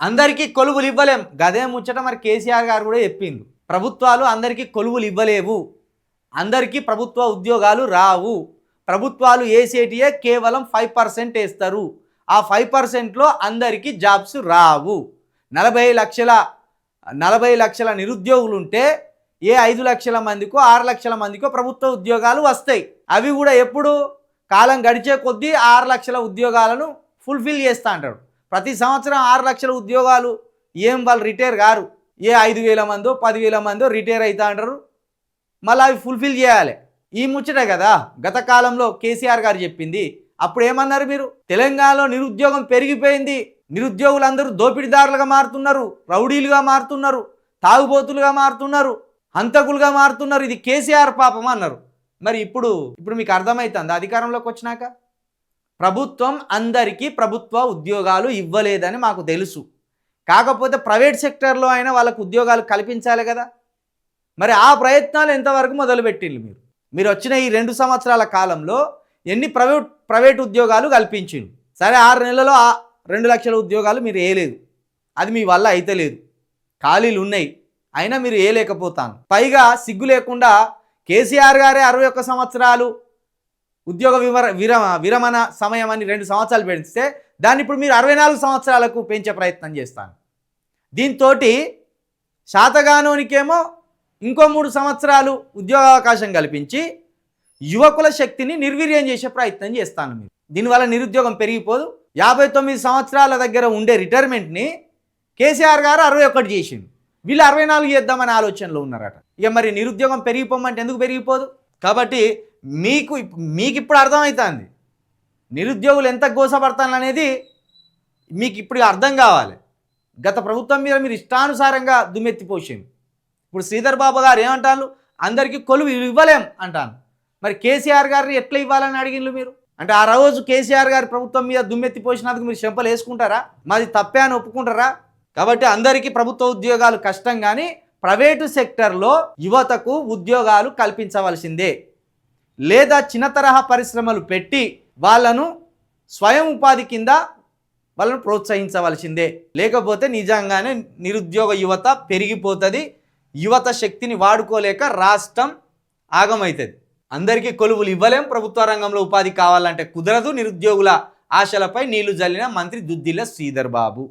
అందరికీ కొలువులు ఇవ్వలేం. గదే ముచ్చట మరి కేసీఆర్ గారు కూడా చెప్పిండు. ప్రభుత్వాలు అందరికీ కొలువులు ఇవ్వలేవు, అందరికీ ప్రభుత్వ ఉద్యోగాలు రావు, ప్రభుత్వాలు ఏసేటియే కేవలం 5% వేస్తారు. ఆ 5%లో అందరికీ జాబ్స్ రావు. 40 లక్షల నిరుద్యోగులు ఉంటే ఏ 5 లక్షల మందికో 6 లక్షల మందికో ప్రభుత్వ ఉద్యోగాలు వస్తాయి. అవి కూడా ఎప్పుడు కాలం గడిచే కొద్దీ 6 లక్షల ఉద్యోగాలను ఫుల్ఫిల్ చేస్తూ అంటారు. ప్రతి సంవత్సరం 6 లక్షల ఉద్యోగాలు ఏం వాళ్ళు రిటైర్ గారు. ఏ 5,000 మందో 10,000 మందో రిటైర్ అవుతా అంటారు. మళ్ళీ అవి ఫుల్ఫిల్ చేయాలి. ఈ ముచ్చటే కదా గత కాలంలో కేసీఆర్ గారు చెప్పింది. అప్పుడు ఏమన్నారు మీరు? తెలంగాణలో నిరుద్యోగం పెరిగిపోయింది, నిరుద్యోగులందరూ దోపిడీదారులుగా మారుతున్నారు, రౌడీలుగా మారుతున్నారు, తాగుబోతులుగా మారుతున్నారు, హంతకులుగా మారుతున్నారు, ఇది కేసీఆర్ పాపం అన్నారు. మరి ఇప్పుడు మీకు అర్థమవుతుంది అధికారంలోకి వచ్చినాక ప్రభుత్వం అందరికీ ప్రభుత్వ ఉద్యోగాలు ఇవ్వలేదని మాకు తెలుసు. కాకపోతే ప్రైవేట్ సెక్టర్లో అయినా వాళ్ళకు ఉద్యోగాలు కల్పించాలి కదా. మరి ఆ ప్రయత్నాలు ఎంతవరకు మొదలుపెట్టిండ్రు మీరు వచ్చిన ఈ 2 సంవత్సరాల కాలంలో ఎన్ని ప్రైవేట్ ఉద్యోగాలు కల్పించిండ్రు? సరే 6 నెలల్లో 2 లక్షల ఉద్యోగాలు మీరు వేయలేదు, అది మీ వల్ల అయితే లేదు, ఖాళీలు ఉన్నాయి, అయినా మీరు వేయలేకపోతాను. పైగా సిగ్గు లేకుండా కేసీఆర్ గారే 61 సంవత్సరాలు ఉద్యోగ విరమణ సమయం అని 2 సంవత్సరాలు పెంచితే దాన్ని ఇప్పుడు మీరు 64 సంవత్సరాలకు పెంచే ప్రయత్నం చేస్తాను. దీంతో శాతగానోనికేమో ఇంకో 3 సంవత్సరాలు ఉద్యోగావకాశం కల్పించి యువకుల శక్తిని నిర్వీర్యం చేసే ప్రయత్నం చేస్తాను. మీరు దీనివల్ల నిరుద్యోగం పెరిగిపోదు. 59 సంవత్సరాల దగ్గర ఉండే రిటైర్మెంట్ని కేసీఆర్ గారు 61 చేసిండు, వీళ్ళు 64 చేద్దామనే ఆలోచనలో ఉన్నారట. ఇక మరి నిరుద్యోగం పెరిగిపోమంటే ఎందుకు పెరిగిపోదు? కాబట్టి మీకు ఇప్పుడు అర్థమవుతుంది నిరుద్యోగులు ఎంత గోసపడతాననేది మీకు ఇప్పుడు అర్థం కావాలి. గత ప్రభుత్వం మీద మీరు ఇష్టానుసారంగా దుమ్మెత్తిపోసింది. ఇప్పుడు శ్రీధర్ బాబు గారు ఏమంటారు? అందరికీ కొలువు ఇవ్వలేం అంటాను. మరి కేసీఆర్ గారిని ఎట్లా ఇవ్వాలని అడిగిండ్రు మీరు? అంటే ఆ రోజు కేసీఆర్ గారి ప్రభుత్వం మీద దుమ్మెత్తిపోసినందుకు మీరు చెంపలు వేసుకుంటారా? మాది తప్పే అని ఒప్పుకుంటారా? కాబట్టి అందరికీ ప్రభుత్వ ఉద్యోగాలు కష్టం, కానీ ప్రైవేటు సెక్టర్లో యువతకు ఉద్యోగాలు కల్పించవలసిందే, లేదా చిన్న తరహా పరిశ్రమలు పెట్టి వాళ్ళను స్వయం ఉపాధి కింద వాళ్ళను ప్రోత్సహించవలసిందే. లేకపోతే నిజంగానే నిరుద్యోగ యువత పెరిగిపోతుంది, యువత శక్తిని వాడుకోలేక రాష్ట్రం ఆగమవుతుంది. అందరికీ కొలువులు ఇవ్వలేం, ప్రభుత్వ రంగంలో ఉపాధి కావాలంటే కుదరదు, నిరుద్యోగుల ఆశలపై నీళ్లు జల్లిన మంత్రి దుద్దిల్ల శ్రీధర్ బాబు.